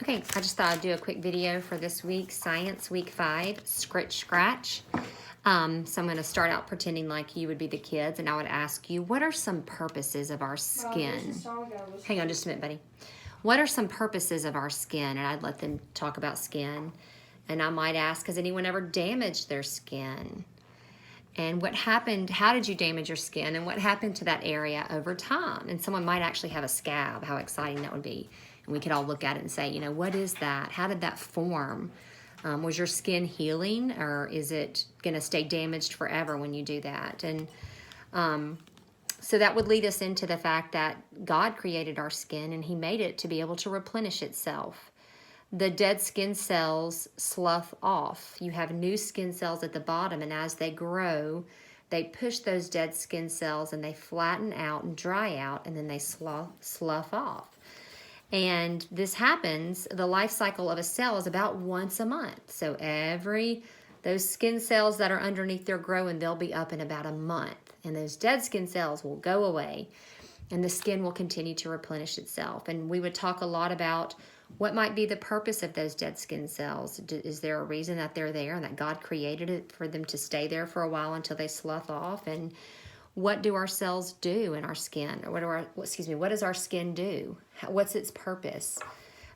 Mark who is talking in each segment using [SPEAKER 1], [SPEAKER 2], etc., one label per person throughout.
[SPEAKER 1] Okay, I just thought I'd do a quick video for this week, Science Week 5, Scratch. So I'm going to start out pretending like you would be the kids, and I would ask you, what are some purposes of our skin? Hang on just a minute, buddy. What are some purposes of our skin? And I'd let them talk about skin. And I might ask, has anyone ever damaged their skin? And what happened, how did you damage your skin? And what happened to that area over time? And someone might actually have a scab. How exciting that would be. And we could all look at it and say, you know, what is that? How did that form? Was your skin healing, or is it going to stay damaged forever when you do that? And so that would lead us into the fact that God created our skin and He made it to be able to replenish itself. The dead skin cells slough off. You have new skin cells at the bottom, and as they grow, they push those dead skin cells and they flatten out and dry out, and then they slough off. And this happens, the life cycle of a cell is about once a month. So those skin cells that are underneath, they're growing, they'll be up in about a month. And those dead skin cells will go away, and the skin will continue to replenish itself. And we would talk a lot about what might be the purpose of those dead skin cells. Is there a reason that they're there and that God created it for them to stay there for a while until they slough off? And what do our cells do in our skin? Or what does our skin do? What's its purpose?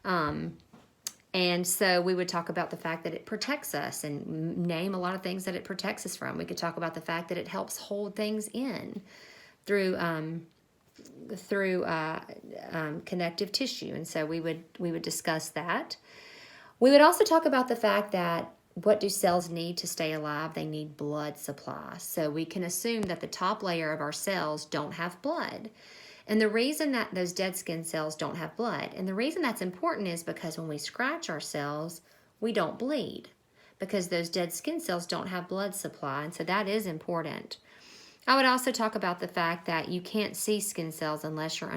[SPEAKER 1] And so we would talk about the fact that it protects us and name a lot of things that it protects us from. We could talk about the fact that it helps hold things in through connective tissue. And so we would discuss that. We would also talk about the fact that what do cells need to stay alive? They need blood supply. So we can assume that the top layer of our cells don't have blood. And the reason that those dead skin cells don't have blood, and the reason that's important is because when we scratch our cells, we don't bleed because those dead skin cells don't have blood supply. And so that is important. I would also talk about the fact that you can't see skin cells unless you're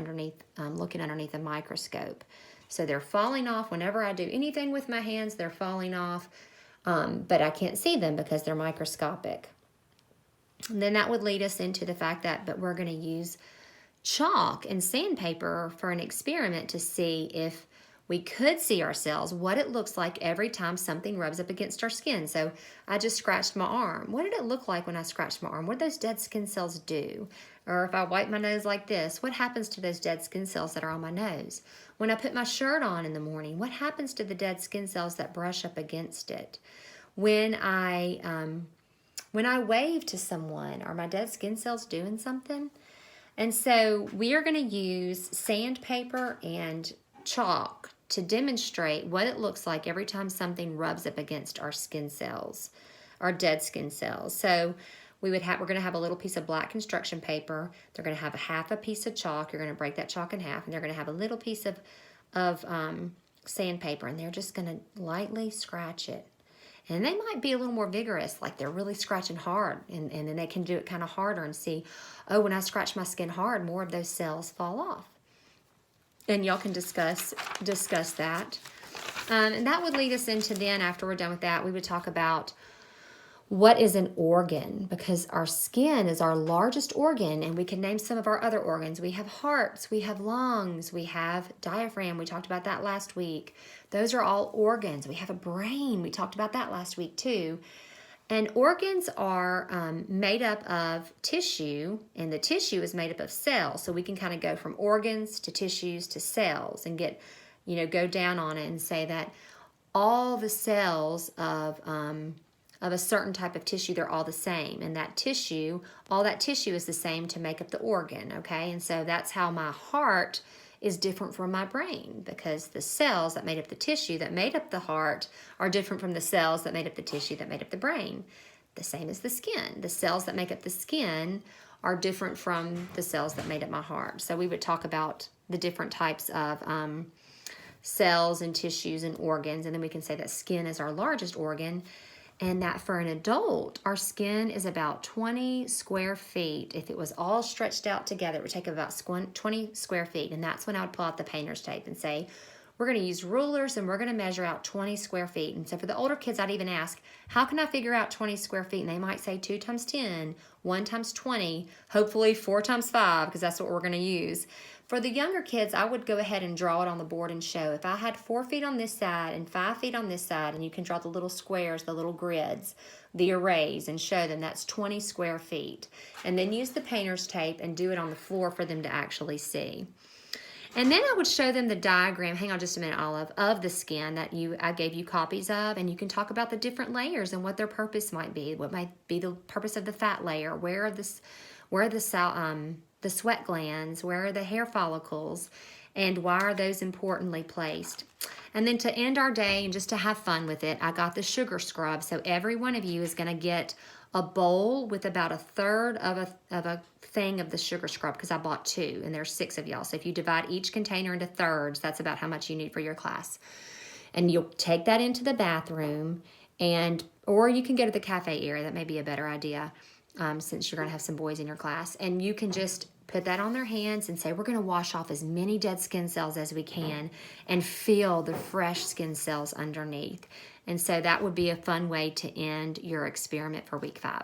[SPEAKER 1] looking underneath a microscope. So they're falling off whenever I do anything with my hands, they're falling off. But I can't see them because they're microscopic. And then that would lead us into the fact that we're going to use chalk and sandpaper for an experiment to see if we could see our cells, what it looks like every time something rubs up against our skin. So I just scratched my arm. What did it look like when I scratched my arm? What did those dead skin cells do? Or if I wipe my nose like this, what happens to those dead skin cells that are on my nose? When I put my shirt on in the morning, what happens to the dead skin cells that brush up against it? When I wave to someone, are my dead skin cells doing something? And so we are going to use sandpaper and chalk to demonstrate what it looks like every time something rubs up against our skin cells, our dead skin cells. So we're going to have a little piece of black construction paper. They're going to have half a piece of chalk. You're going to break that chalk in half, and they're going to have a little piece of sandpaper, and they're just going to lightly scratch it. And they might be a little more vigorous, like they're really scratching hard, and then they can do it kind of harder and see, oh, when I scratch my skin hard, more of those cells fall off. And y'all can discuss that. And that would lead us into then, after we're done with that, we would talk about what is an organ, because our skin is our largest organ, and we can name some of our other organs. We have hearts, we have lungs, we have diaphragm. We talked about that last week. Those are all organs. We have a brain. We talked about that last week too. And organs are made up of tissue, and the tissue is made up of cells. So we can kind of go from organs to tissues to cells and go down on it and say that all the cells of a certain type of tissue, they're all the same. And all that tissue is the same to make up the organ, okay? And so that's how my heart is different from my brain, because the cells that made up the tissue that made up the heart are different from the cells that made up the tissue that made up the brain. The same as the skin. The cells that make up the skin are different from the cells that made up my heart. So we would talk about the different types of cells and tissues and organs, and then we can say that skin is our largest organ, and that for an adult, our skin is about 20 square feet. If it was all stretched out together, it would take about 20 square feet. And that's when I would pull out the painter's tape and say, we're going to use rulers and we're going to measure out 20 square feet. And so for the older kids, I'd even ask, how can I figure out 20 square feet? And they might say 2 times 10, 1 times 20, hopefully 4 times 5, because that's what we're going to use. For the younger kids, I would go ahead and draw it on the board and show. If I had 4 feet on this side and 5 feet on this side, and you can draw the little squares, the little grids, the arrays, and show them that's 20 square feet. And then use the painter's tape and do it on the floor for them to actually see. And then I would show them the diagram, hang on just a minute, Olive, of the skin that I gave you copies of, and you can talk about the different layers and what their purpose might be. What might be the purpose of the fat layer? Where are the sweat glands? Where are the hair follicles? And why are those importantly placed? And then to end our day and just to have fun with it, I got the sugar scrub. So every one of you is going to get a bowl with about a third of a thing of the sugar scrub, because I bought 2 and there's 6 of y'all. So if you divide each container into thirds, that's about how much you need for your class. And you'll take that into the bathroom, or you can go to the cafe area. That may be a better idea, since you're going to have some boys in your class. And you can just put that on their hands and say, we're going to wash off as many dead skin cells as we can and feel the fresh skin cells underneath. And so that would be a fun way to end your experiment for week 5.